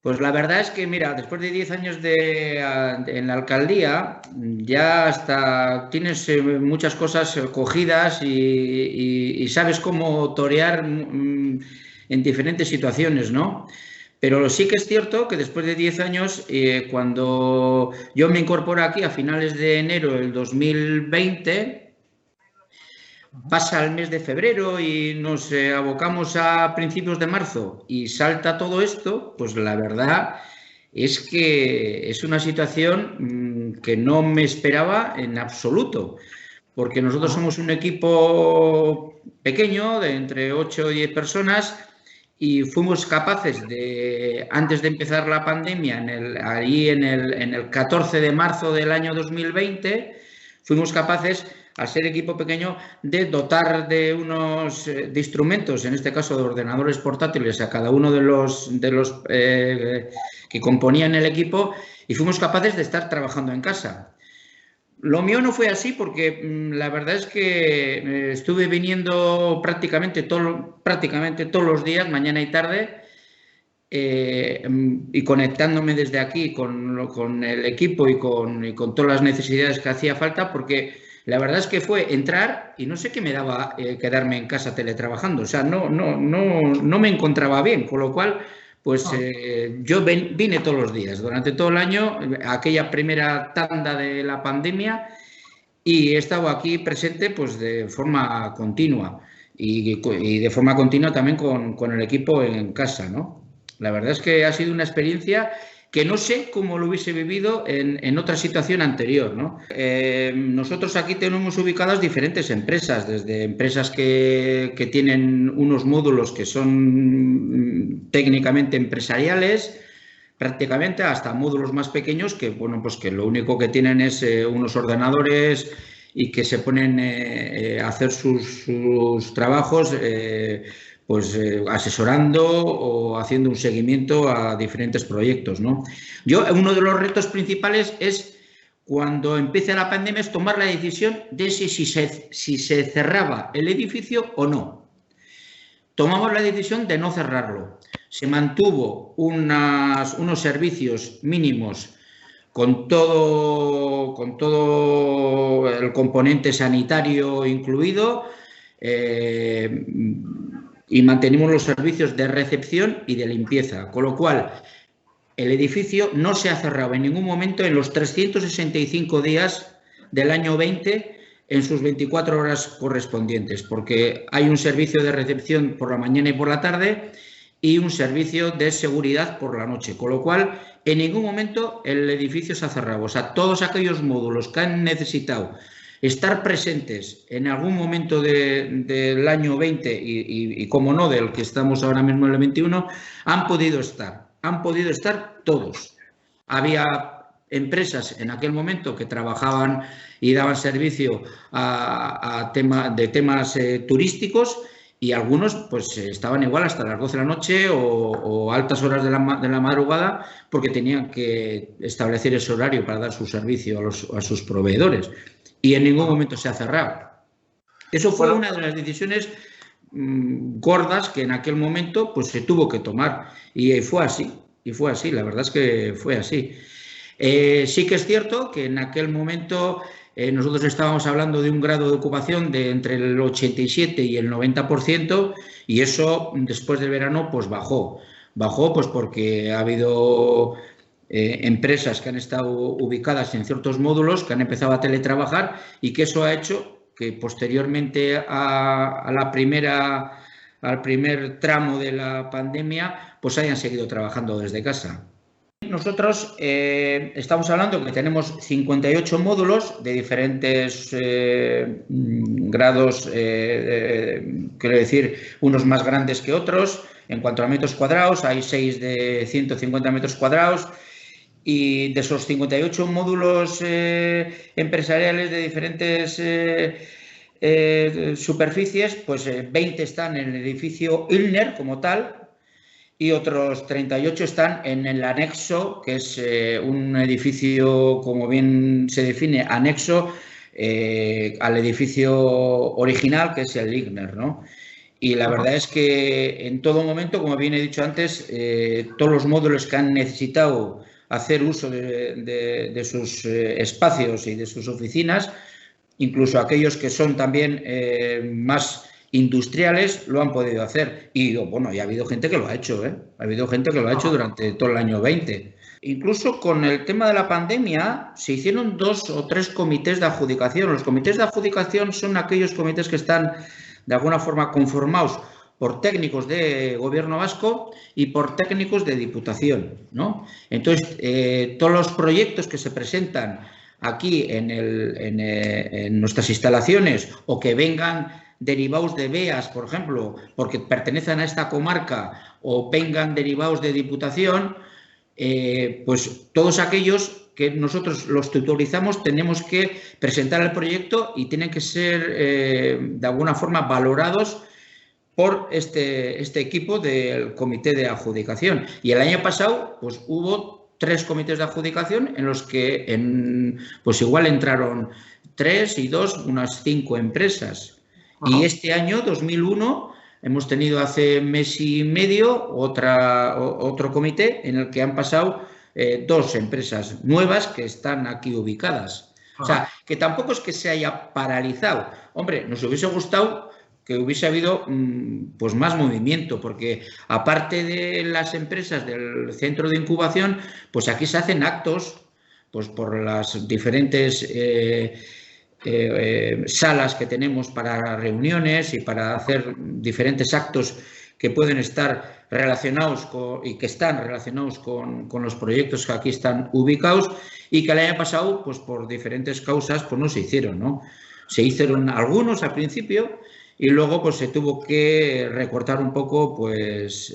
Pues la verdad es que, mira, después de 10 años en la alcaldía, ya hasta tienes muchas cosas cogidas y sabes cómo torear en diferentes situaciones, ¿no? Pero sí que es cierto que después de 10 años, cuando yo me incorporo aquí a finales de enero del 2020, pasa el mes de febrero y nos abocamos a principios de marzo y salta todo esto, pues la verdad es que es una situación que no me esperaba en absoluto, porque nosotros Ajá. somos un equipo pequeño de entre 8 y 10 personas y fuimos capaces de, antes de empezar la pandemia, ahí en el 14 de marzo del año 2020, fuimos capaces, al ser equipo pequeño, de dotar de unos de instrumentos, en este caso de ordenadores portátiles, a cada uno de los que componían el equipo y fuimos capaces de estar trabajando en casa. Lo mío no fue así porque la verdad es que estuve viniendo prácticamente todos los días, mañana y tarde, y conectándome desde aquí con el equipo y con todas las necesidades que hacía falta, porque la verdad es que fue entrar y no sé qué me daba quedarme en casa teletrabajando. O sea, no me encontraba bien, con lo cual, pues Ah, yo vine todos los días, durante todo el año, aquella primera tanda de la pandemia, y he estado aquí presente pues de forma continua y de forma continua también con el equipo en casa, ¿no? La verdad es que ha sido una experiencia que no sé cómo lo hubiese vivido en otra situación anterior, ¿no? Nosotros aquí tenemos ubicadas diferentes empresas, desde empresas que tienen unos módulos que son técnicamente empresariales, prácticamente hasta módulos más pequeños que, bueno, pues que lo único que tienen es unos ordenadores y que se ponen a hacer sus trabajos pues asesorando o haciendo un seguimiento a diferentes proyectos, ¿no? Yo, uno de los retos principales es cuando empieza la pandemia es tomar la decisión de si se cerraba el edificio o no. Tomamos la decisión de no cerrarlo. Se mantuvo unos servicios mínimos con todo el componente sanitario incluido, eh, y mantenimos los servicios de recepción y de limpieza, con lo cual el edificio no se ha cerrado en ningún momento en los 365 días del año 20 en sus 24 horas correspondientes, porque hay un servicio de recepción por la mañana y por la tarde y un servicio de seguridad por la noche, con lo cual en ningún momento el edificio se ha cerrado. O sea, todos aquellos módulos que han necesitado estar presentes en algún momento del año 20 y, como no, del que estamos ahora mismo en el 21, han podido estar todos. Había empresas en aquel momento que trabajaban y daban servicio de temas turísticos, y algunos pues estaban igual hasta las 12 de la noche o altas horas de la madrugada porque tenían que establecer ese horario para dar su servicio a sus proveedores. Y en ningún ajá. momento se ha cerrado. Eso fue Bueno, una de las decisiones gordas que en aquel momento pues se tuvo que tomar y fue así, la verdad es que fue así. Sí que es cierto que en aquel momento nosotros estábamos hablando de un grado de ocupación de entre el 87 y el 90%, y eso después del verano pues bajó pues porque ha habido empresas que han estado ubicadas en ciertos módulos que han empezado a teletrabajar y que eso ha hecho que posteriormente al primer tramo de la pandemia pues hayan seguido trabajando desde casa. Nosotros estamos hablando que tenemos 58 módulos de diferentes grados, quiero decir, unos más grandes que otros. En cuanto a metros cuadrados, hay 6 de 150 metros cuadrados, y de esos 58 módulos empresariales de diferentes superficies, pues 20 están en el edificio Ilner como tal, y otros 38 están en el anexo, que es un edificio, como bien se define, anexo al edificio original, que es el Ligner, ¿no? Y la verdad es que en todo momento, como bien he dicho antes, todos los módulos que han necesitado hacer uso de sus espacios y de sus oficinas, incluso aquellos que son también más industriales, lo han podido hacer. Y bueno, y ha habido gente que lo ha hecho, ¿eh? Ha habido gente que lo ha hecho durante todo el año 20. Incluso con el tema de la pandemia se hicieron 2 o 3 comités de adjudicación. Los comités de adjudicación son aquellos comités que están de alguna forma conformados por técnicos de gobierno vasco y por técnicos de diputación, ¿no? Entonces, todos los proyectos que se presentan aquí en nuestras instalaciones o que vengan derivados de BEAS, por ejemplo, porque pertenecen a esta comarca o vengan derivados de diputación, pues todos aquellos que nosotros los tutorizamos tenemos que presentar el proyecto y tienen que ser de alguna forma valorados por este equipo del comité de adjudicación. Y el año pasado pues hubo 3 comités de adjudicación en los que pues igual entraron 3 y 2, unas 5 empresas. Y este año, 2001, hemos tenido hace mes y medio otro comité en el que han pasado 2 empresas nuevas que están aquí ubicadas. O sea, que tampoco es que se haya paralizado. Hombre, nos hubiese gustado que hubiese habido pues más movimiento, porque aparte de las empresas del centro de incubación, pues aquí se hacen actos pues por las diferentes salas que tenemos para reuniones y para hacer diferentes actos que pueden estar relacionados y que están relacionados con los proyectos que aquí están ubicados y que el año pasado, pues por diferentes causas, pues no se hicieron, ¿no? Se hicieron algunos al principio y luego pues se tuvo que recortar un poco pues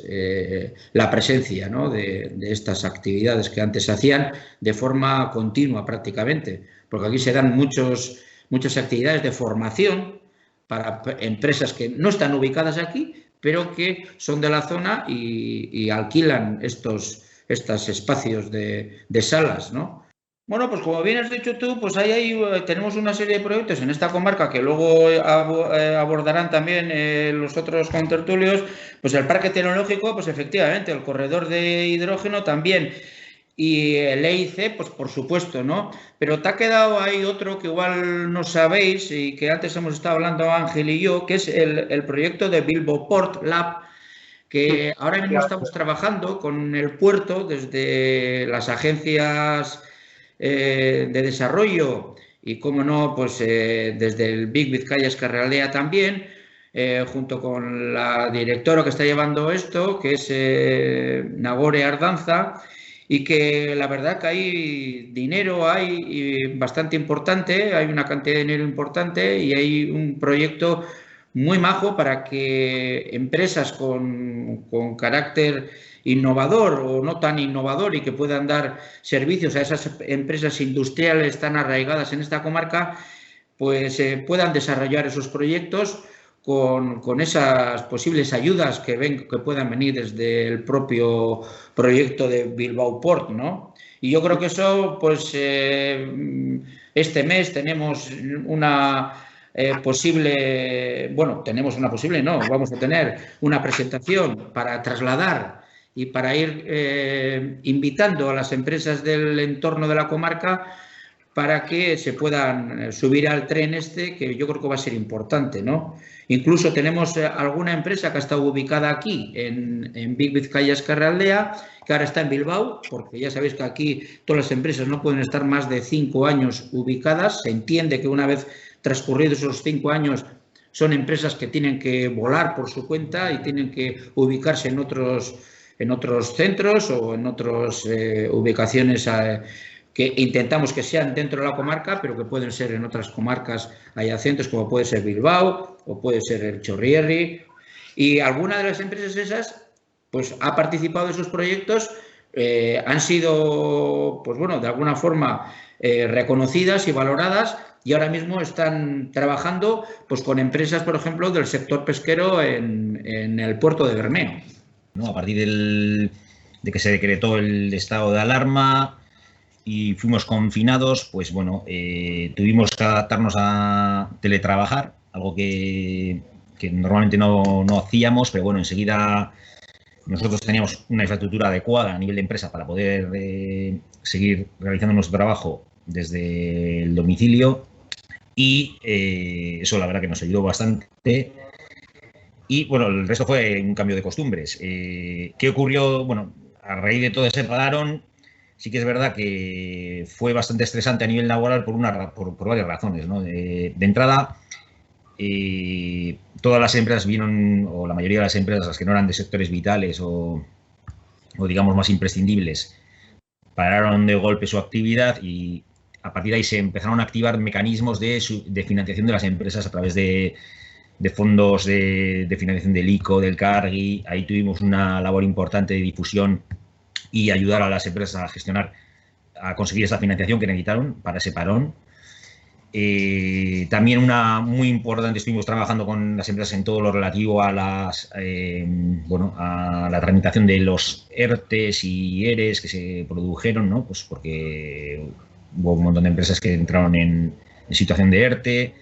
la presencia, ¿no? de estas actividades que antes se hacían de forma continua prácticamente, porque aquí se dan muchas actividades de formación para empresas que no están ubicadas aquí, pero que son de la zona y alquilan estos espacios de salas, ¿no? Bueno, pues como bien has dicho tú, pues ahí tenemos una serie de proyectos en esta comarca que luego abordarán también los otros contertulios. Pues el parque tecnológico, pues efectivamente, el corredor de hidrógeno también. Y el EIC, pues por supuesto, ¿no? Pero te ha quedado ahí otro que igual no sabéis y que antes hemos estado hablando Ángel y yo, que es el proyecto de Bilbao Port Lab, que ahora mismo estamos trabajando con el puerto desde las agencias de desarrollo y, como no, pues desde el Big Vizcaya Ezkerraldea también, junto con la directora que está llevando esto, que es Nagore Ardanza, y que la verdad que hay dinero, hay bastante importante, hay una cantidad de dinero importante y hay un proyecto muy majo para que empresas con carácter innovador o no tan innovador y que puedan dar servicios a esas empresas industriales tan arraigadas en esta comarca, pues puedan desarrollar esos proyectos con esas posibles ayudas que puedan venir desde el propio proyecto de Bilbao Port, ¿no? Y yo creo que eso, pues este mes tenemos vamos a tener una presentación para trasladar y para ir invitando a las empresas del entorno de la comarca para que se puedan subir al tren que yo creo que va a ser importante, ¿no? Incluso tenemos alguna empresa que ha estado ubicada aquí, en Big Vizcaya Ezkerraldea, que ahora está en Bilbao, porque ya sabéis que aquí todas las empresas no pueden estar más de 5 años ubicadas. Se entiende que una vez transcurridos esos 5 años son empresas que tienen que volar por su cuenta y tienen que ubicarse en otros centros o en otras ubicaciones que intentamos que sean dentro de la comarca, pero que pueden ser en otras comarcas adyacentes, como puede ser Bilbao o puede ser el Chorrierri. Y alguna de las empresas esas pues ha participado en esos proyectos, han sido, pues bueno, de alguna forma reconocidas y valoradas, y ahora mismo están trabajando pues con empresas, por ejemplo, del sector pesquero en el puerto de Bermeo. ¿No? A partir de que se decretó el estado de alarma y fuimos confinados, pues bueno, tuvimos que adaptarnos a teletrabajar, algo que que normalmente no hacíamos, pero bueno, enseguida nosotros teníamos una infraestructura adecuada a nivel de empresa para poder seguir realizando nuestro trabajo desde el domicilio y eso la verdad que nos ayudó bastante. Y bueno, el resto fue un cambio de costumbres. ¿Qué ocurrió? Bueno, a raíz de todo ese parón, sí que es verdad que fue bastante estresante a nivel laboral por varias razones, ¿no? De entrada, todas las empresas vieron, o la mayoría de las empresas, las que no eran de sectores vitales o digamos más imprescindibles, pararon de golpe su actividad y a partir de ahí se empezaron a activar mecanismos de financiación de las empresas a través de fondos de financiación del ICO, del Cargi. Ahí tuvimos una labor importante de difusión y ayudar a las empresas a gestionar, a conseguir esa financiación que necesitaron para ese parón. También una muy importante, estuvimos trabajando con las empresas en todo lo relativo a a la tramitación de los ERTES y ERES que se produjeron, ¿no? Pues porque hubo un montón de empresas que entraron en situación de ERTE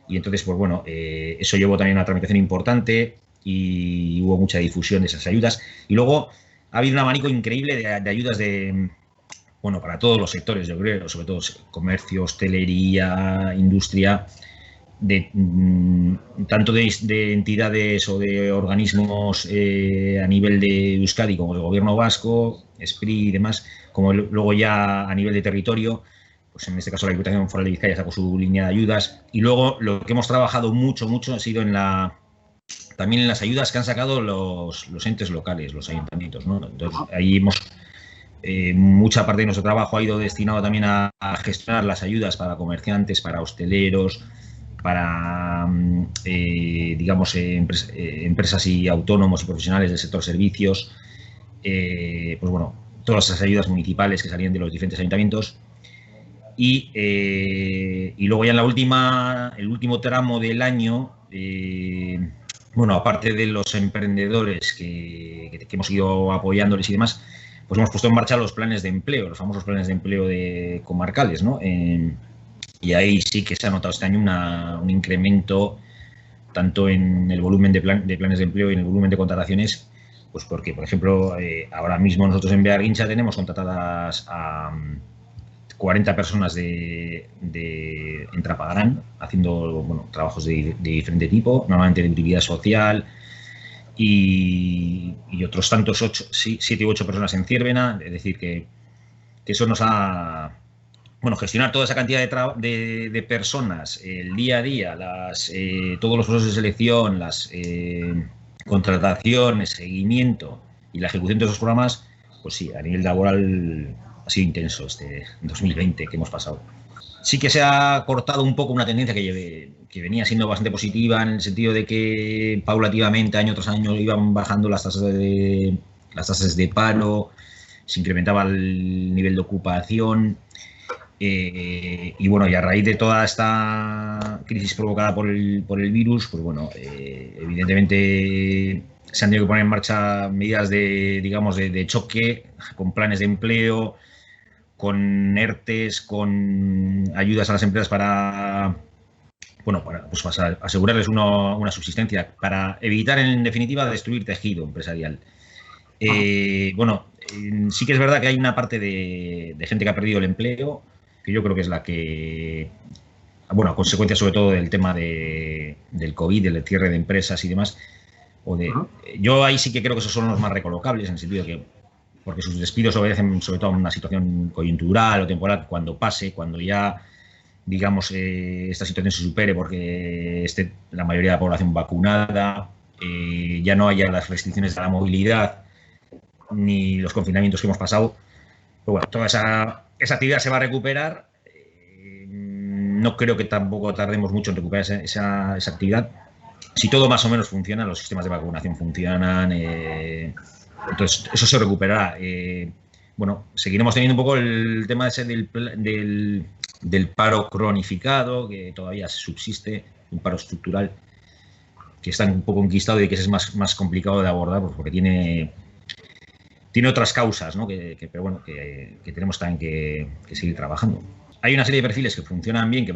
y entonces, pues bueno, eso llevó también a una tramitación importante y hubo mucha difusión de esas ayudas. Y luego ha habido un abanico increíble de ayudas para todos los sectores, yo creo, sobre todo comercio, hostelería, industria, tanto de entidades o de organismos a nivel de Euskadi, como el gobierno vasco, SPRI y demás, como luego ya a nivel de territorio, pues en este caso la Diputación Foral de Vizcaya sacó su línea de ayudas. Y luego lo que hemos trabajado mucho ha sido también en las ayudas que han sacado los entes locales, los ayuntamientos, ¿no? Entonces, ahí mucha parte de nuestro trabajo ha ido destinado también a gestionar las ayudas para comerciantes, para hosteleros, para, empresas y autónomos y profesionales del sector servicios, pues bueno, todas esas ayudas municipales que salían de los diferentes ayuntamientos. Y luego ya en el último tramo del año, aparte de los emprendedores que hemos ido apoyándoles y demás, pues hemos puesto en marcha los planes de empleo, los famosos planes de empleo comarcales, ¿no? Y ahí sí que se ha notado este año un incremento tanto en el volumen de planes de empleo y en el volumen de contrataciones, pues porque, por ejemplo, ahora mismo nosotros en Bearguincha tenemos contratadas a 40 personas en Trapagarán, haciendo trabajos de diferente tipo, normalmente de utilidad social, y otros tantos 7 u 8 personas en Ciervena. Es decir, que eso nos ha... gestionar toda esa cantidad de personas, el día a día, todos los procesos de selección, las contrataciones, seguimiento y la ejecución de esos programas, pues sí, a nivel laboral ha sido intenso este 2020 que hemos pasado. Sí que se ha cortado un poco una tendencia que venía siendo bastante positiva, en el sentido de que paulativamente, año tras año, iban bajando las tasas de paro, se incrementaba el nivel de ocupación. Y a raíz de toda esta crisis provocada por el virus, pues evidentemente se han tenido que poner en marcha medidas de choque, con planes de empleo, con ERTES, con ayudas a las empresas para asegurarles una subsistencia, para evitar, en definitiva, destruir tejido empresarial. Sí que es verdad que hay una parte de gente que ha perdido el empleo, que yo creo que es la que, a consecuencia sobre todo del tema del COVID, del cierre de empresas y demás, yo ahí sí que creo que esos son los más recolocables, en el sentido de que, porque sus despidos obedecen sobre todo a una situación coyuntural o temporal, cuando ya, digamos, esta situación se supere, porque la mayoría de la población vacunada, ya no haya las restricciones de la movilidad ni los confinamientos que hemos pasado, pues toda esa actividad se va a recuperar. No creo que tampoco tardemos mucho en recuperar esa actividad. Si todo más o menos funciona, los sistemas de vacunación funcionan, entonces eso se recuperará. Seguiremos teniendo un poco el tema ese del paro cronificado, que todavía subsiste, un paro estructural que está un poco enquistado y que es más complicado de abordar, pues porque tiene otras causas, ¿no? que tenemos también que seguir trabajando. Hay una serie de perfiles que funcionan bien, que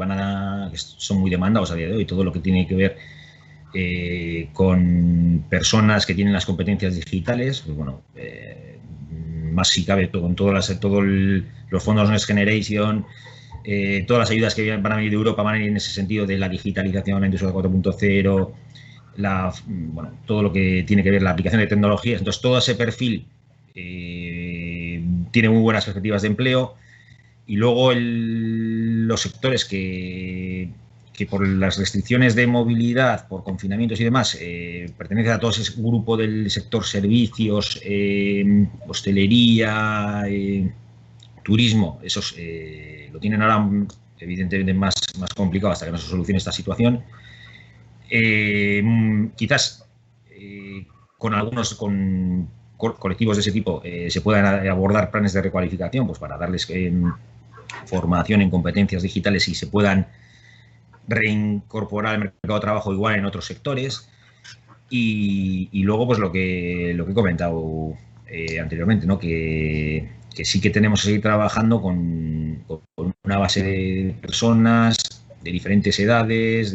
son muy demandados a día de hoy, todo lo que tiene que ver con personas que tienen las competencias digitales, pues bueno, más si cabe con todos los fondos Next Generation, todas las ayudas que van a venir de Europa van a ir en ese sentido de la digitalización, la industria 4.0, bueno, todo lo que tiene que ver la aplicación de tecnologías. Entonces, todo ese perfil tiene muy buenas perspectivas de empleo. Y luego los sectores que por las restricciones de movilidad, por confinamientos y demás, pertenecen a todo ese grupo del sector servicios, hostelería, turismo, esos lo tienen ahora evidentemente más complicado hasta que no se solucione esta situación. Quizás con colectivos de ese tipo se puedan abordar planes de recualificación, pues para darles formación en competencias digitales y se puedan reincorporar al mercado de trabajo igual en otros sectores. Y luego, pues lo que he comentado anteriormente, ¿no? Que sí que tenemos que seguir trabajando con una base de personas de diferentes edades,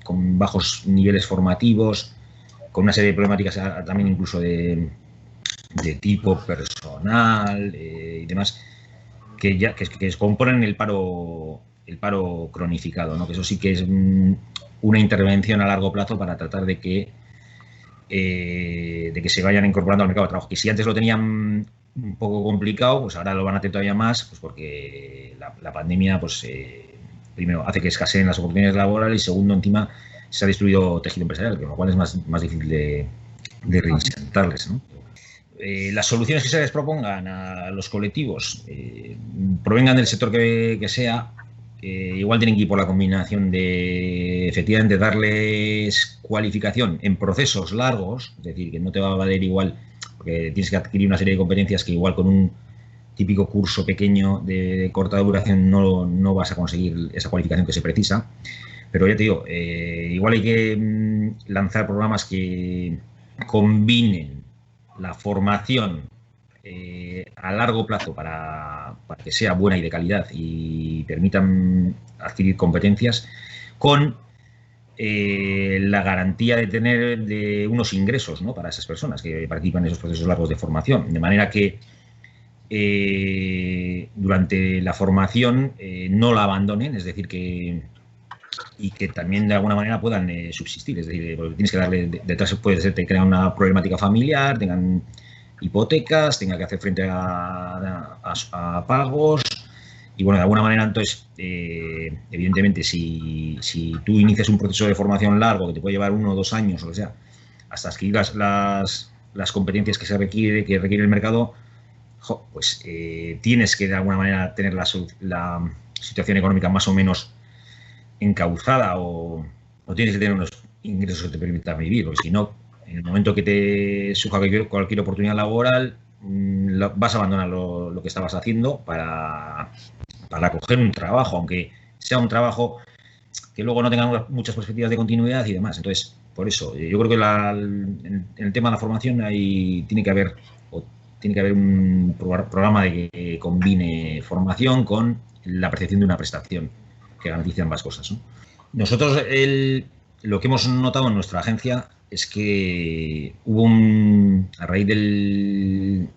con bajos niveles formativos, con una serie de problemáticas también incluso de tipo personal y demás, que componen el paro cronificado, ¿no? Que eso sí que es una intervención a largo plazo para tratar de que se vayan incorporando al mercado de trabajo, que si antes lo tenían un poco complicado, pues ahora lo van a tener todavía más, pues porque la pandemia, pues primero hace que escaseen las oportunidades laborales y segundo, encima se ha destruido tejido empresarial, con lo cual es más difícil de reinsertarles, ¿no? Las soluciones que se les propongan a los colectivos provengan del sector que sea, igual tienen que ir por la combinación de efectivamente darles cualificación en procesos largos, es decir, que no te va a valer igual, porque tienes que adquirir una serie de competencias que igual con un típico curso pequeño de corta duración no vas a conseguir esa cualificación que se precisa. Pero ya te digo, igual hay que lanzar programas que combinen la formación a largo plazo para que sea buena y de calidad y permitan adquirir competencias con la garantía de tener unos ingresos, ¿no? Para esas personas que participan en esos procesos largos de formación. De manera que durante la formación no la abandonen, es decir, y que también de alguna manera puedan subsistir. Es decir, porque tienes que darle, detrás puede ser que crean una problemática familiar, tengan hipotecas, tengan que hacer frente a pagos. Y bueno, de alguna manera, entonces, evidentemente, si tú inicias un proceso de formación largo que te puede llevar 1 o 2 años, o lo que sea, hasta adquirir las competencias que requiere el mercado, pues tienes que de alguna manera tener la situación económica más o menos encauzada o tienes que tener unos ingresos que te permitan vivir, porque si no, en el momento que te surja cualquier oportunidad laboral, vas a abandonar lo que estabas haciendo para coger un trabajo, aunque sea un trabajo que luego no tenga muchas perspectivas de continuidad y demás. Entonces, por eso, yo creo que en el tema de la formación tiene que haber un programa que combine formación con la percepción de una prestación que garantice ambas cosas, ¿no? Nosotros lo que hemos notado en nuestra agencia es que hubo a raíz del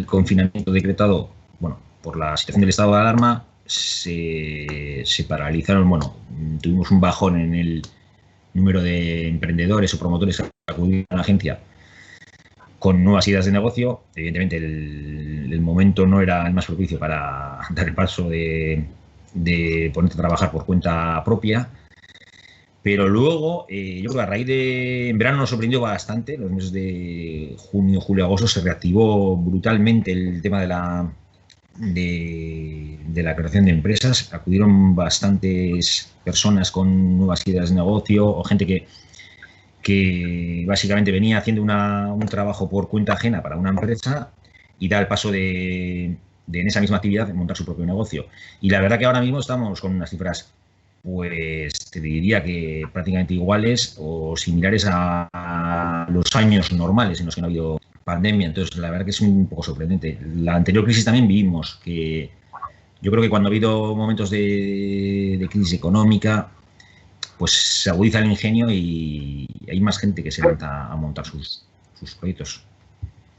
confinamiento decretado, bueno, por la situación del estado de alarma, se paralizaron, bueno, tuvimos un bajón en el número de emprendedores o promotores que acudieron a la agencia con nuevas ideas de negocio. Evidentemente el momento no era el más propicio para dar el paso de ponerte a trabajar por cuenta propia, pero luego yo creo que a raíz en verano nos sorprendió bastante, los meses de junio, julio, agosto se reactivó brutalmente el tema de la creación de empresas. Acudieron bastantes personas con nuevas ideas de negocio o gente que básicamente venía haciendo un trabajo por cuenta ajena para una empresa y da el paso de en esa misma actividad de montar su propio negocio. Y la verdad que ahora mismo estamos con unas cifras, pues te diría que prácticamente iguales o similares a los años normales en los que no ha habido pandemia. Entonces, la verdad que es un poco sorprendente. La anterior crisis también vivimos que yo creo que cuando ha habido momentos de crisis económica, pues se agudiza el ingenio y hay más gente que se lanza a montar sus proyectos.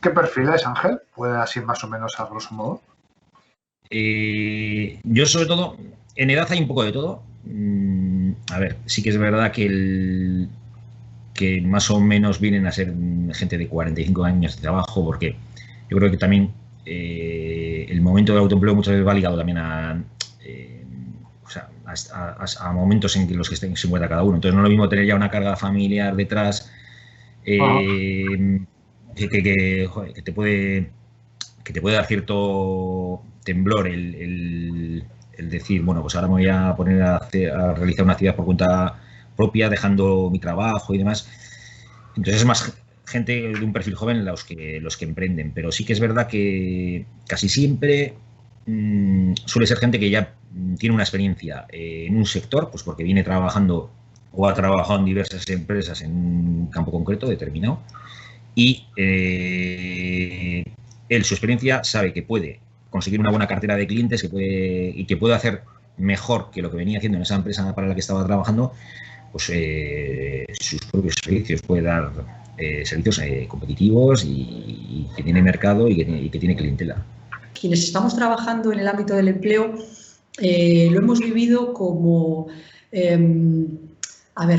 ¿Qué perfil es, Ángel? ¿Puede así más o menos a grosso modo? Yo sobre todo, en edad hay un poco de todo. A ver, sí que es verdad que más o menos vienen a ser gente de 45 años de trabajo, porque yo creo que también el momento del autoempleo muchas veces va ligado también a momentos en los que se encuentra cada uno. Entonces no es lo mismo tener ya una carga familiar detrás que te puede dar cierto temblor el decir, bueno, pues ahora me voy a poner a realizar una actividad por cuenta propia, dejando mi trabajo y demás. Entonces es más gente de un perfil joven los que emprenden, pero sí que es verdad que casi siempre suele ser gente que ya tiene una experiencia en un sector, pues porque viene trabajando o ha trabajado en diversas empresas en un campo concreto determinado y él, su experiencia, sabe que puede conseguir una buena cartera de clientes y que puede hacer mejor que lo que venía haciendo en esa empresa para la que estaba trabajando, pues sus propios servicios, puede dar servicios competitivos y que tiene mercado y que tiene clientela. Quienes estamos trabajando en el ámbito del empleo lo hemos vivido como,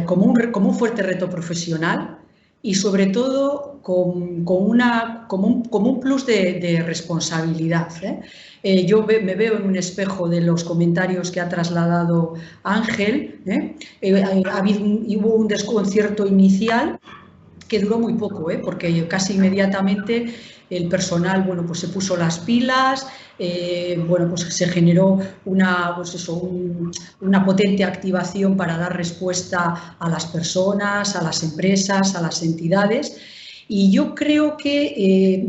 como un fuerte reto profesional y sobre todo como un plus de responsabilidad. Yo me veo en un espejo de los comentarios que ha trasladado Ángel. Hubo un desconcierto inicial que duró muy poco, porque casi inmediatamente el personal, bueno, pues se puso las pilas, bueno, pues se generó una potente activación para dar respuesta a las personas, a las empresas, a las entidades. Y yo creo que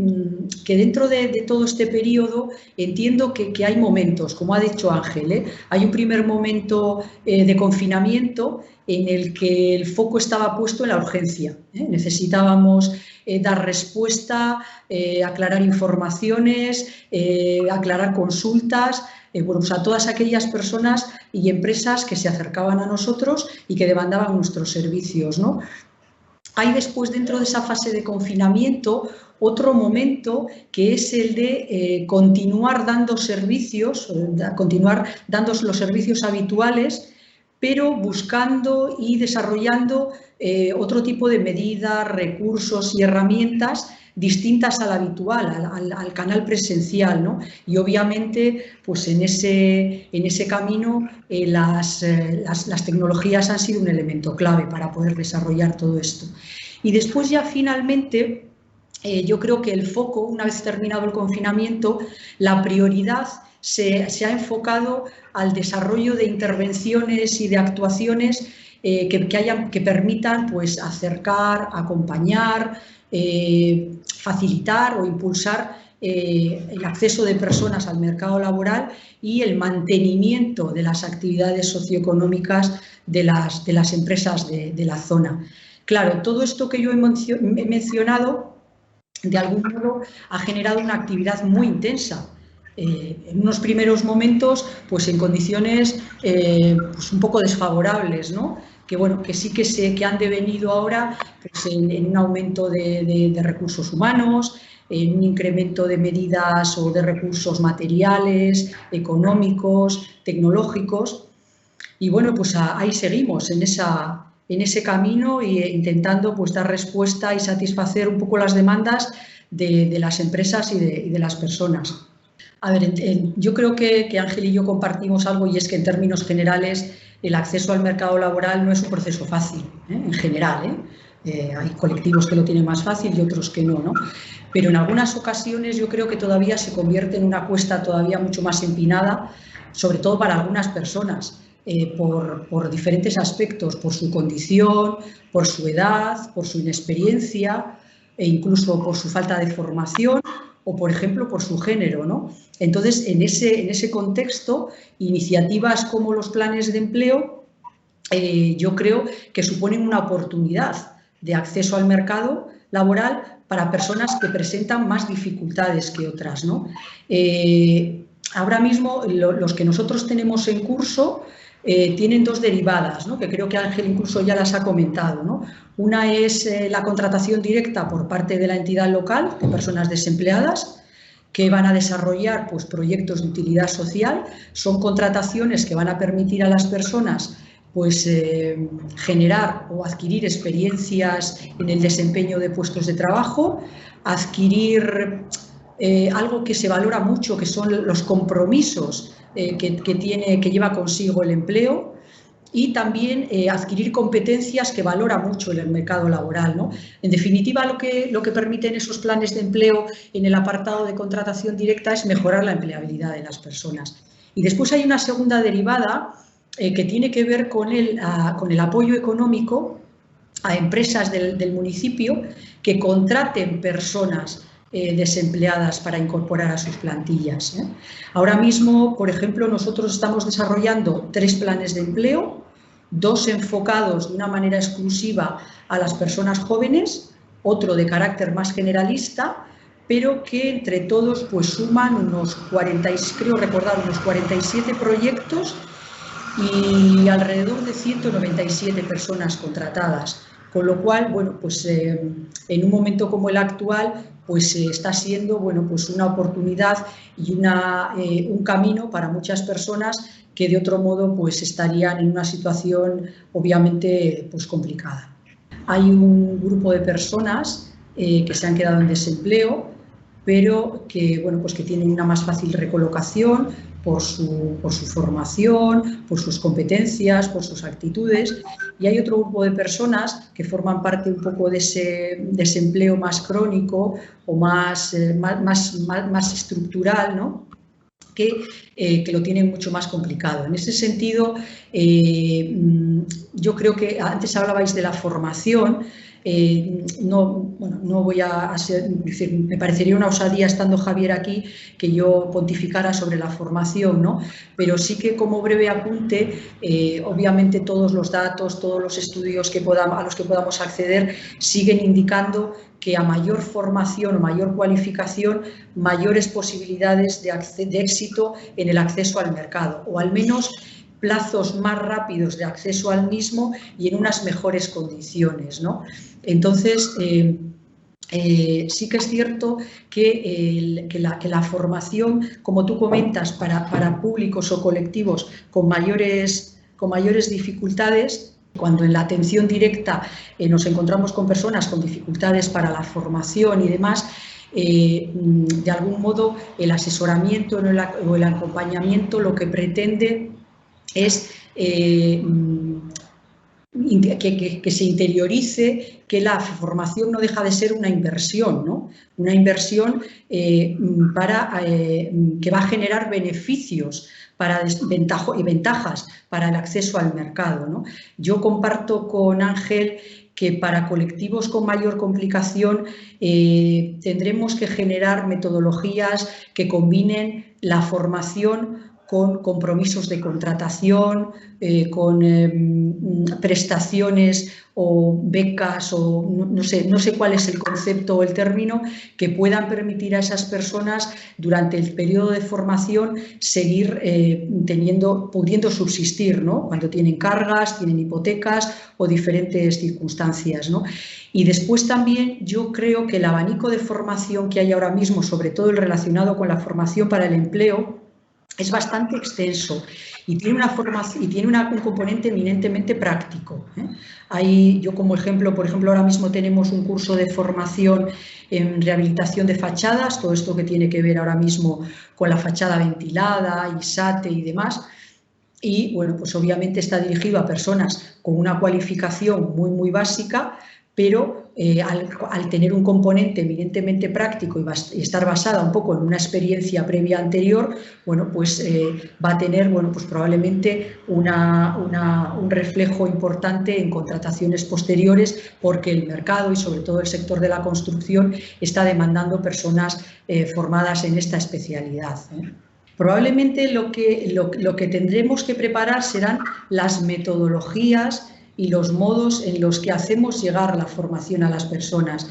dentro de todo este periodo entiendo que hay momentos, como ha dicho Ángel, hay un primer momento de confinamiento en el que el foco estaba puesto en la urgencia. Necesitábamos dar respuesta, aclarar informaciones, aclarar consultas, bueno, pues a todas aquellas personas y empresas que se acercaban a nosotros y que demandaban nuestros servicios, ¿no? Hay después, dentro de esa fase de confinamiento, otro momento que es el de continuar dando servicios, continuar dando los servicios habituales, pero buscando y desarrollando otro tipo de medidas, recursos y herramientas distintas al habitual, al canal presencial, ¿no? Y obviamente, pues en ese camino las tecnologías han sido un elemento clave para poder desarrollar todo esto. Y después ya finalmente, yo creo que el foco, una vez terminado el confinamiento, la prioridad se ha enfocado al desarrollo de intervenciones y de actuaciones que permitan, pues, acercar, acompañar, facilitar o impulsar el acceso de personas al mercado laboral y el mantenimiento de las actividades socioeconómicas de las empresas de la zona. Claro, todo esto que yo he mencionado, de algún modo, ha generado una actividad muy intensa. En unos primeros momentos, pues en condiciones pues un poco desfavorables, ¿no? Que bueno, que sí que han devenido ahora pues en un aumento de recursos humanos, en un incremento de medidas o de recursos materiales, económicos, tecnológicos. Y bueno, pues ahí seguimos en ese camino e intentando, pues, dar respuesta y satisfacer un poco las demandas de las empresas y de las personas. A ver, yo creo que Ángel y yo compartimos algo, y es que en términos generales el acceso al mercado laboral no es un proceso fácil, en general. Hay colectivos que lo tienen más fácil y otros que no, ¿no? Pero en algunas ocasiones yo creo que todavía se convierte en una cuesta todavía mucho más empinada, sobre todo para algunas personas, por diferentes aspectos, por su condición, por su edad, por su inexperiencia e incluso por su falta de formación o, por ejemplo, por su género, ¿no? Entonces, en ese contexto, iniciativas como los planes de empleo, yo creo que suponen una oportunidad de acceso al mercado laboral para personas que presentan más dificultades que otras, ¿no? Ahora mismo, los que nosotros tenemos en curso, tienen dos derivadas, ¿no? Que creo que Ángel incluso ya las ha comentado, ¿no? Una es la contratación directa por parte de la entidad local de personas desempleadas que van a desarrollar pues, proyectos de utilidad social. Son contrataciones que van a permitir a las personas pues, generar o adquirir experiencias en el desempeño de puestos de trabajo, adquirir algo que se valora mucho, que son los compromisos que lleva consigo el empleo, y también adquirir competencias que valora mucho el mercado laboral, ¿no? En definitiva, lo que permiten esos planes de empleo en el apartado de contratación directa es mejorar la empleabilidad de las personas. Y después hay una segunda derivada que tiene que ver con el apoyo económico a empresas del municipio que contraten personas desempleadas para incorporar a sus plantillas. Ahora mismo, por ejemplo, nosotros estamos desarrollando 3 planes de empleo, 2 enfocados de una manera exclusiva a las personas jóvenes, otro de carácter más generalista, pero que entre todos pues suman unos 47 proyectos y alrededor de 197 personas contratadas. Con lo cual, bueno, pues en un momento como el actual, pues está siendo, bueno, pues una oportunidad y un camino para muchas personas que de otro modo pues estarían en una situación obviamente pues complicada. Hay un grupo de personas que se han quedado en desempleo, pero que, bueno, pues que tienen una más fácil recolocación por su formación, por sus competencias, por sus actitudes. Y hay otro grupo de personas que forman parte un poco de ese desempleo más crónico o más estructural, ¿no? Que lo tienen mucho más complicado. En ese sentido, yo creo que antes hablabais de la formación. No voy a decir, me parecería una osadía estando Javier aquí que yo pontificara sobre la formación, ¿no? Pero sí que como breve apunte, obviamente todos los datos, todos los estudios a los que podamos acceder siguen indicando que a mayor formación o mayor cualificación, mayores posibilidades de éxito en el acceso al mercado, o al menos plazos más rápidos de acceso al mismo y en unas mejores condiciones, ¿no? Entonces, sí que es cierto que la formación, como tú comentas, para públicos o colectivos con mayores dificultades, cuando en la atención directa nos encontramos con personas con dificultades para la formación y demás, de algún modo el asesoramiento o el acompañamiento lo que pretende es que se interiorice que la formación no deja de ser una inversión, ¿no? Una inversión que va a generar beneficios y ventajas para el acceso al mercado, ¿no? Yo comparto con Ángel que para colectivos con mayor complicación tendremos que generar metodologías que combinen la formación con compromisos de contratación, con prestaciones o becas o no sé cuál es el concepto o el término, que puedan permitir a esas personas durante el periodo de formación seguir pudiendo subsistir, ¿no? Cuando tienen cargas, tienen hipotecas o diferentes circunstancias, ¿no? Y después también yo creo que el abanico de formación que hay ahora mismo, sobre todo el relacionado con la formación para el empleo, es bastante extenso y tiene un componente eminentemente práctico. Yo como ejemplo, por ejemplo, ahora mismo tenemos un curso de formación en rehabilitación de fachadas, todo esto que tiene que ver ahora mismo con la fachada ventilada, ISATE y demás. Y bueno, pues obviamente está dirigido a personas con una cualificación muy básica, pero al tener un componente evidentemente práctico y estar basada un poco en una experiencia previa anterior, bueno, pues va a tener, bueno, pues probablemente un reflejo importante en contrataciones posteriores, porque el mercado y sobre todo el sector de la construcción está demandando personas formadas en esta especialidad, ¿eh? Probablemente lo que tendremos que preparar serán las metodologías y los modos en los que hacemos llegar la formación a las personas.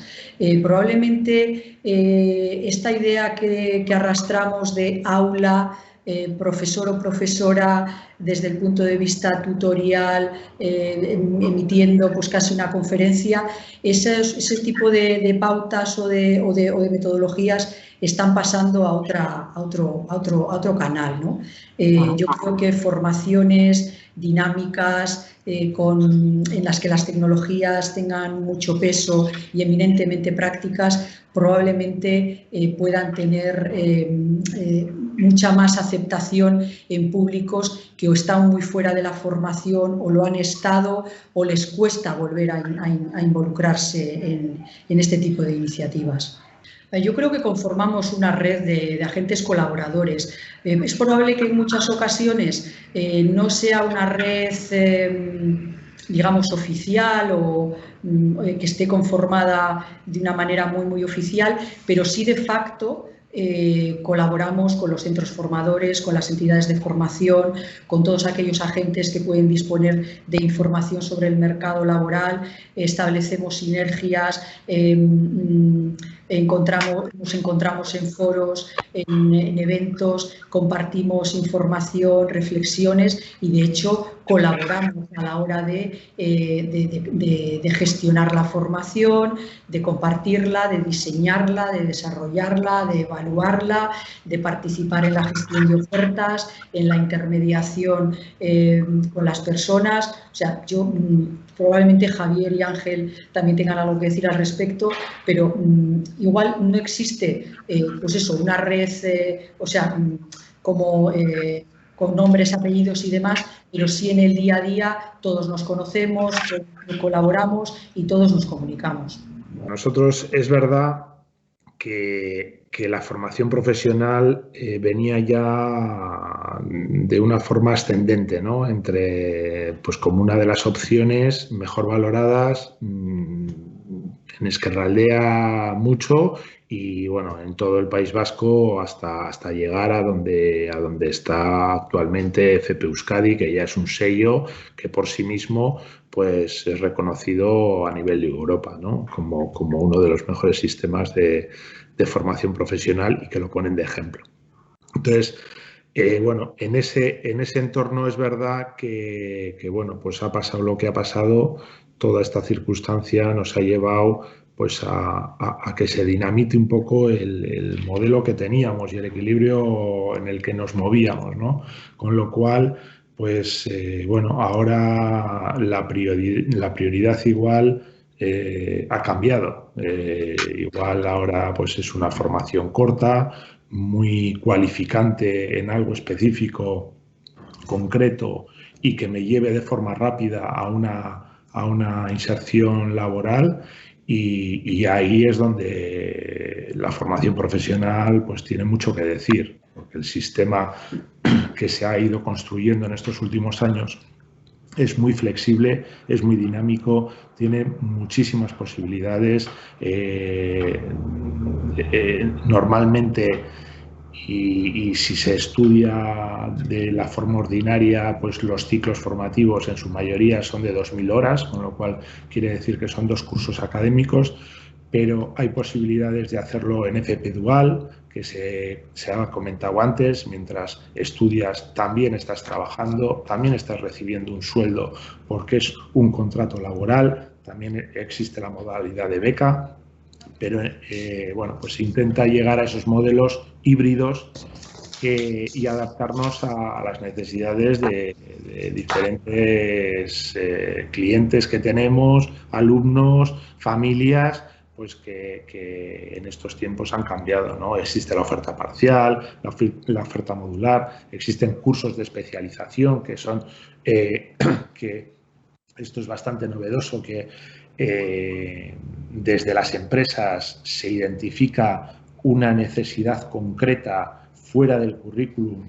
Probablemente esta idea que arrastramos de aula, profesor o profesora desde el punto de vista tutorial, emitiendo pues casi una conferencia. Ese tipo de pautas o de metodologías están pasando a otro canal, ¿no? Yo creo que formaciones dinámicas en las que las tecnologías tengan mucho peso y eminentemente prácticas probablemente puedan tener mucha más aceptación en públicos que o están muy fuera de la formación o lo han estado o les cuesta volver a involucrarse en este tipo de iniciativas. Yo creo que conformamos una red de agentes colaboradores. Es probable que en muchas ocasiones no sea una red, digamos, oficial o que esté conformada de una manera muy oficial, pero sí de facto colaboramos con los centros formadores, con las entidades de formación, con todos aquellos agentes que pueden disponer de información sobre el mercado laboral, establecemos sinergias, nos encontramos en foros, en eventos, compartimos información, reflexiones y de hecho colaboramos a la hora de gestionar la formación, de compartirla, de diseñarla, de desarrollarla, de evaluarla, de participar en la gestión de ofertas, en la intermediación con las personas. O sea, yo probablemente Javier y Ángel también tengan algo que decir al respecto, pero igual no existe pues eso, una red, como con nombres, apellidos y demás, pero sí en el día a día todos nos conocemos, colaboramos y todos nos comunicamos. Nosotros es verdad que la formación profesional venía ya de una forma ascendente, ¿no? Pues como una de las opciones mejor valoradas en Ezkerraldea mucho y bueno, en todo el País Vasco hasta llegar a donde está actualmente FP Euskadi, que ya es un sello que por sí mismo pues es reconocido a nivel de Europa, ¿no? Como uno de los mejores sistemas de formación profesional y que lo ponen de ejemplo. Entonces, bueno, en ese entorno es verdad que bueno, pues ha pasado lo que ha pasado. Toda esta circunstancia nos ha llevado pues a que se dinamite un poco el modelo que teníamos y el equilibrio en el que nos movíamos, ¿no? Con lo cual, pues bueno, ahora la prioridad igual ha cambiado. Igual ahora pues es una formación corta, muy cualificante en algo específico, concreto y que me lleve de forma rápida a una inserción laboral y ahí es donde la formación profesional pues tiene mucho que decir, porque el sistema que se ha ido construyendo en estos últimos años es muy flexible, es muy dinámico, tiene muchísimas posibilidades. Normalmente, y si se estudia de la forma ordinaria, pues los ciclos formativos en su mayoría son de 2.000 horas, con lo cual quiere decir que son 2 cursos académicos, pero hay posibilidades de hacerlo en FP dual, que se ha comentado antes, mientras estudias también estás trabajando, también estás recibiendo un sueldo porque es un contrato laboral, también existe la modalidad de beca, pero bueno, pues intenta llegar a esos modelos híbridos y adaptarnos a las necesidades de diferentes clientes que tenemos, alumnos, familias, pues que en estos tiempos han cambiado, ¿no? Existe la oferta parcial, la oferta modular, existen cursos de especialización que son, que esto es bastante novedoso, que desde las empresas se identifica una necesidad concreta fuera del currículum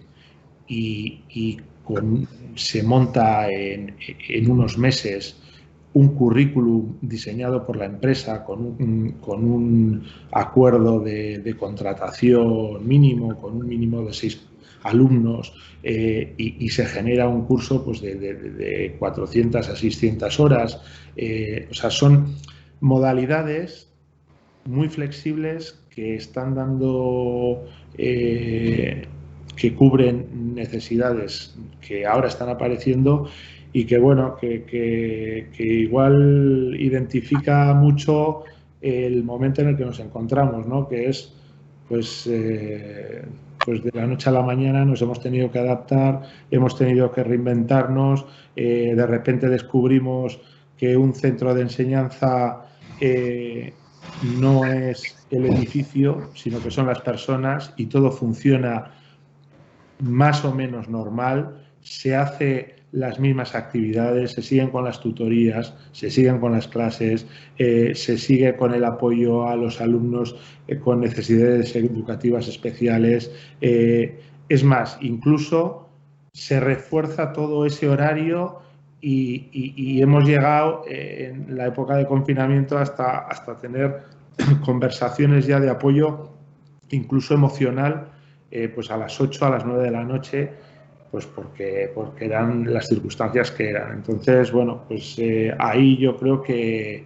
y se monta en unos meses un currículum diseñado por la empresa con un acuerdo de contratación mínimo, con un mínimo de 6 alumnos y se genera un curso pues, de 400 a 600 horas. O sea, son modalidades muy flexibles que están dando que cubren necesidades que ahora están apareciendo y que, bueno, que igual identifica mucho el momento en el que nos encontramos, ¿no? Que es, pues de la noche a la mañana nos hemos tenido que adaptar, hemos tenido que reinventarnos, de repente descubrimos que un centro de enseñanza no es el edificio, sino que son las personas y todo funciona más o menos normal, se hace las mismas actividades, se siguen con las tutorías, se siguen con las clases, se sigue con el apoyo a los alumnos con necesidades educativas especiales. Es más, incluso se refuerza todo ese horario y hemos llegado en la época de confinamiento hasta tener conversaciones ya de apoyo, incluso emocional, pues a las 8, a las 9 de la noche, pues porque eran las circunstancias que eran. Entonces, bueno, pues ahí yo creo que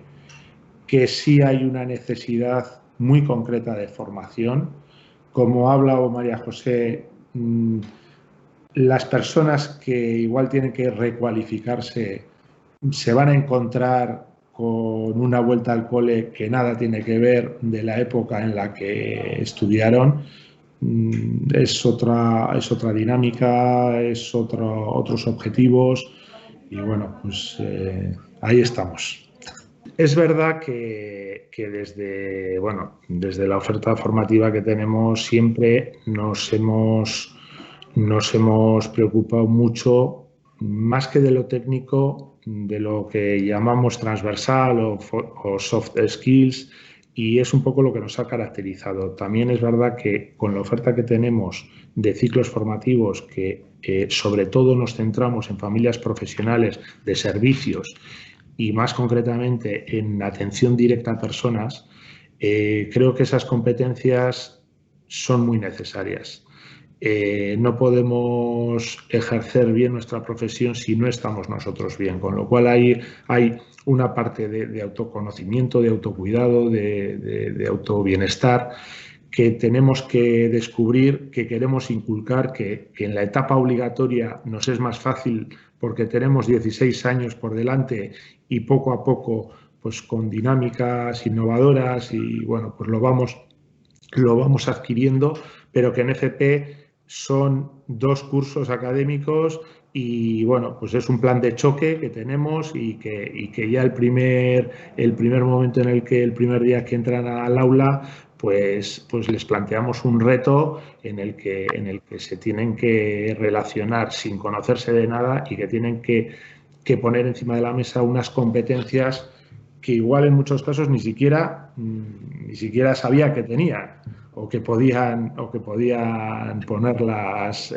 sí hay una necesidad muy concreta de formación. Como ha hablado María José, las personas que igual tienen que recualificarse se van a encontrar con una vuelta al cole que nada tiene que ver de la época en la que estudiaron. Es otra dinámica, es otros objetivos y bueno, pues ahí estamos. Es verdad que desde la oferta formativa que tenemos siempre nos hemos preocupado mucho, más que de lo técnico, de lo que llamamos transversal o soft skills, y es un poco lo que nos ha caracterizado. También es verdad que con la oferta que tenemos de ciclos formativos, que sobre todo nos centramos en familias profesionales de servicios y más concretamente en atención directa a personas, creo que esas competencias son muy necesarias. No podemos ejercer bien nuestra profesión si no estamos nosotros bien, con lo cual hay una parte de autoconocimiento, de autocuidado, de autobienestar que tenemos que descubrir, que queremos inculcar, que en la etapa obligatoria nos es más fácil porque tenemos 16 años por delante y poco a poco, pues con dinámicas innovadoras y bueno, pues lo vamos adquiriendo, pero que en FP son 2 cursos académicos y bueno, pues es un plan de choque que tenemos y que ya el primer momento en el que el primer día que entran al aula, pues les planteamos un reto en el que se tienen que relacionar sin conocerse de nada y que tienen que poner encima de la mesa unas competencias que igual en muchos casos ni siquiera sabía que tenían o que podían ponerlas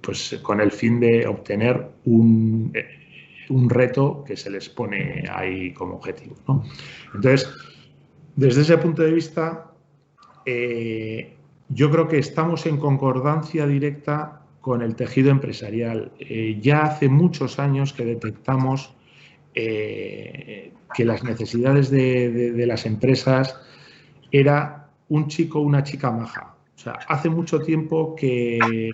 pues con el fin de obtener un reto que se les pone ahí como objetivo, ¿no? Entonces, desde ese punto de vista, yo creo que estamos en concordancia directa con el tejido empresarial. Ya hace muchos años que detectamos que las necesidades de las empresas era un chico o una chica maja. O sea, hace mucho tiempo que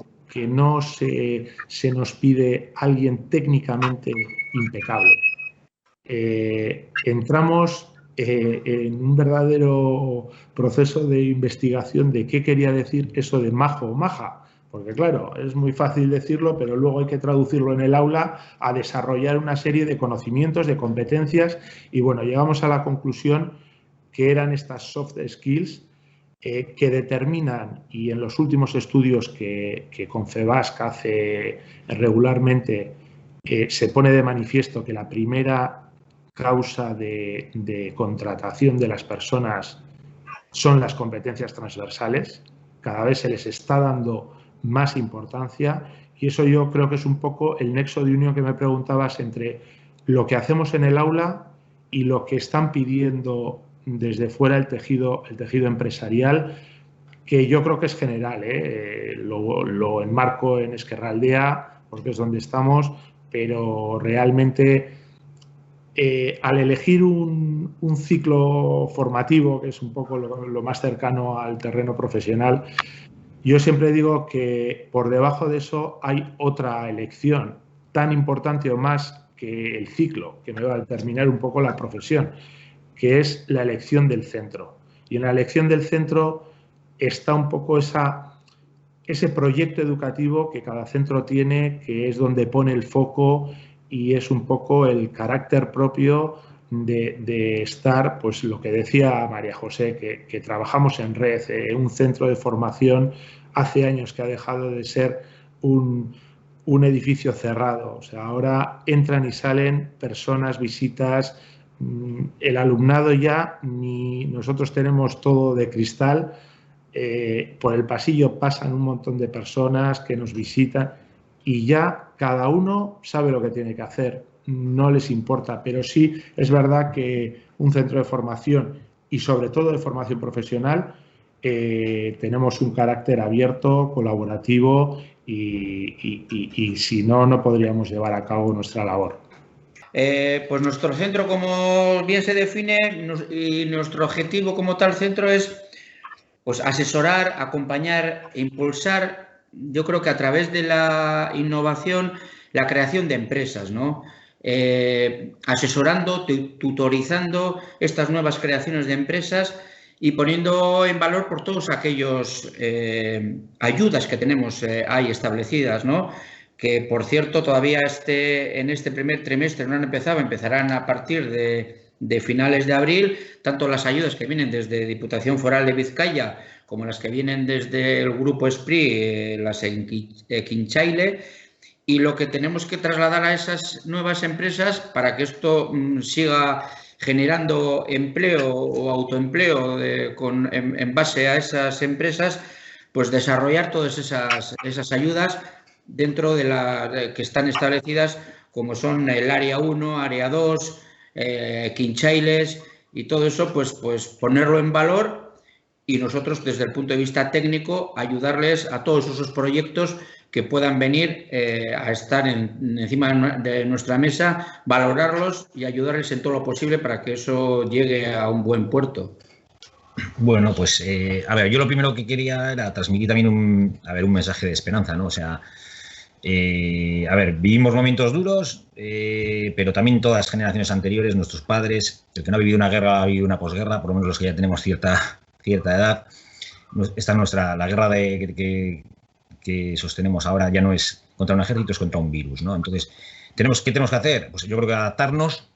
no se nos pide alguien técnicamente impecable. Entramos en un verdadero proceso de investigación de qué quería decir eso de majo o maja. Porque claro, es muy fácil decirlo, pero luego hay que traducirlo en el aula a desarrollar una serie de conocimientos, de competencias y bueno, llegamos a la conclusión que eran estas soft skills que determinan, y en los últimos estudios que Confebask hace regularmente, se pone de manifiesto que la primera causa de contratación de las personas son las competencias transversales. Cada vez se les está dando más importancia y eso yo creo que es un poco el nexo de unión que me preguntabas entre lo que hacemos en el aula y lo que están pidiendo desde fuera el tejido empresarial, que yo creo que es general, lo enmarco en Ezkerraldea porque es donde estamos, pero realmente al elegir un ciclo formativo, que es un poco lo más cercano al terreno profesional, Yo siempre digo que por debajo de eso hay otra elección tan importante o más que el ciclo, que me va a determinar un poco la profesión, que es la elección del centro. Y en la elección del centro está un poco ese proyecto educativo que cada centro tiene, que es donde pone el foco y es un poco el carácter propio de estar, pues lo que decía María José, que trabajamos en red, un centro de formación hace años que ha dejado de ser un edificio cerrado. O sea, ahora entran y salen personas, visitas, el alumnado ya, ni nosotros tenemos todo de cristal. Por el pasillo pasan un montón de personas que nos visitan y ya cada uno sabe lo que tiene que hacer, no les importa, pero sí es verdad que un centro de formación y sobre todo de formación profesional tenemos un carácter abierto, colaborativo y si no, no podríamos llevar a cabo nuestra labor. Pues nuestro centro, como bien se define, y nuestro objetivo como tal centro es pues asesorar, acompañar e impulsar, yo creo que a través de la innovación, la creación de empresas, ¿no? Asesorando, tutorizando estas nuevas creaciones de empresas y poniendo en valor por todos aquellos ayudas que tenemos ahí establecidas, ¿no? Que, por cierto, todavía en este primer trimestre no han empezado, empezarán a partir de finales de abril, tanto las ayudas que vienen desde Diputación Foral de Vizcaya como las que vienen desde el Grupo ESPRI, las Quinchaile, y lo que tenemos que trasladar a esas nuevas empresas para que esto siga generando empleo o autoempleo en base a esas empresas, pues desarrollar todas esas ayudas dentro de que están establecidas, como son el Área 1, Área 2, Quinchailes y todo eso, pues ponerlo en valor y nosotros desde el punto de vista técnico ayudarles a todos esos proyectos que puedan venir a estar encima de nuestra mesa, valorarlos y ayudarles en todo lo posible para que eso llegue a un buen puerto. Bueno, pues a ver, yo lo primero que quería era transmitir también un mensaje de esperanza, ¿no? O sea, a ver, vivimos momentos duros, pero también todas las generaciones anteriores, nuestros padres, el que no ha vivido una guerra ha vivido una posguerra, por lo menos los que ya tenemos cierta edad. Esta es la guerra que sostenemos ahora ya no es contra un ejército, es contra un virus, ¿no? Entonces, ¿qué tenemos que hacer? Pues yo creo que adaptarnos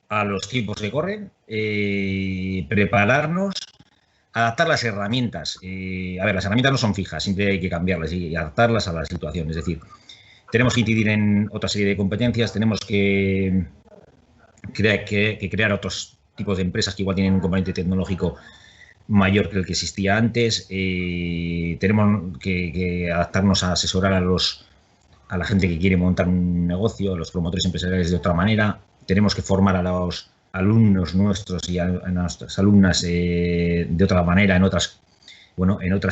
a los tiempos que corren, prepararnos, adaptar las herramientas. A ver, las herramientas no son fijas, siempre hay que cambiarlas y adaptarlas a la situación. Es decir, tenemos que incidir en otra serie de competencias, tenemos que crear otros tipos de empresas que igual tienen un componente tecnológico mayor que el que existía antes. Tenemos que adaptarnos a asesorar a la gente que quiere montar un negocio, a los promotores empresariales de otra manera. Tenemos que formar a los alumnos nuestros y a nuestras alumnas de otra manera, en otras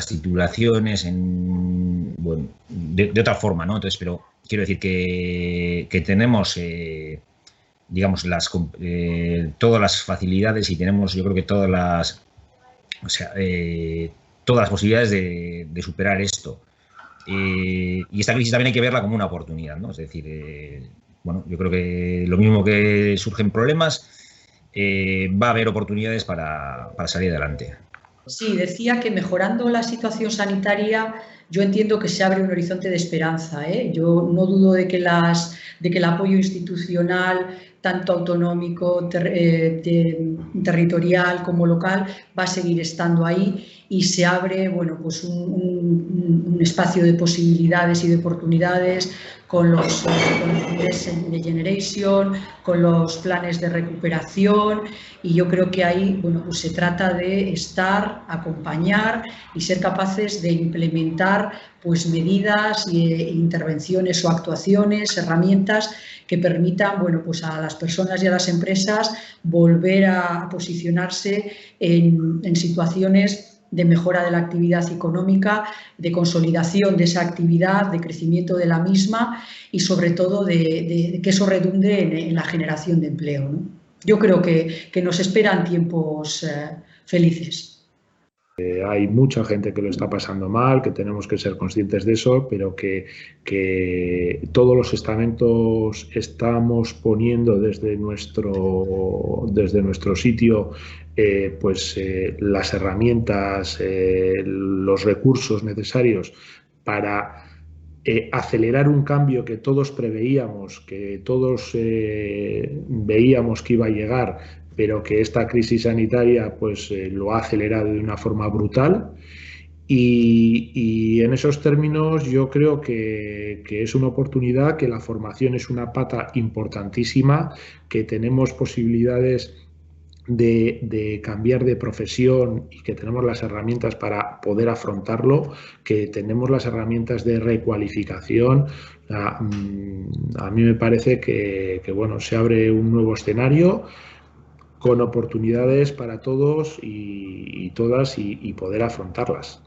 titulaciones, de otra forma, ¿no? Entonces, pero quiero decir que tenemos, digamos, todas las facilidades y tenemos, yo creo que todas las posibilidades de superar esto. Y esta crisis también hay que verla como una oportunidad, ¿no? Es decir, yo creo que lo mismo que surgen problemas, va a haber oportunidades para salir adelante. Sí, decía que mejorando la situación sanitaria, yo entiendo que se abre un horizonte de esperanza, ¿eh? Yo no dudo de que el apoyo institucional, tanto autonómico, territorial como local, va a seguir estando ahí y se abre, bueno, pues un espacio de posibilidades y de oportunidades con los Next Generation, con los planes de recuperación, y yo creo que ahí, bueno, pues se trata de estar, acompañar y ser capaces de implementar pues medidas e intervenciones o actuaciones, herramientas que permitan, bueno, pues a las personas y a las empresas volver a posicionarse en situaciones de mejora de la actividad económica, de consolidación de esa actividad, de crecimiento de la misma y sobre todo de que eso redunde en la generación de empleo, ¿no? Yo creo que nos esperan tiempos felices. Hay mucha gente que lo está pasando mal, que tenemos que ser conscientes de eso, pero que todos los estamentos estamos poniendo desde nuestro sitio las herramientas, los recursos necesarios para acelerar un cambio que todos preveíamos, que todos veíamos que iba a llegar, pero que esta crisis sanitaria lo ha acelerado de una forma brutal. Y en esos términos yo creo que es una oportunidad, que la formación es una pata importantísima, que tenemos posibilidades de cambiar de profesión y que tenemos las herramientas para poder afrontarlo, que tenemos las herramientas de recualificación. A mí me parece que bueno, se abre un nuevo escenario con oportunidades para todos y todas y poder afrontarlas.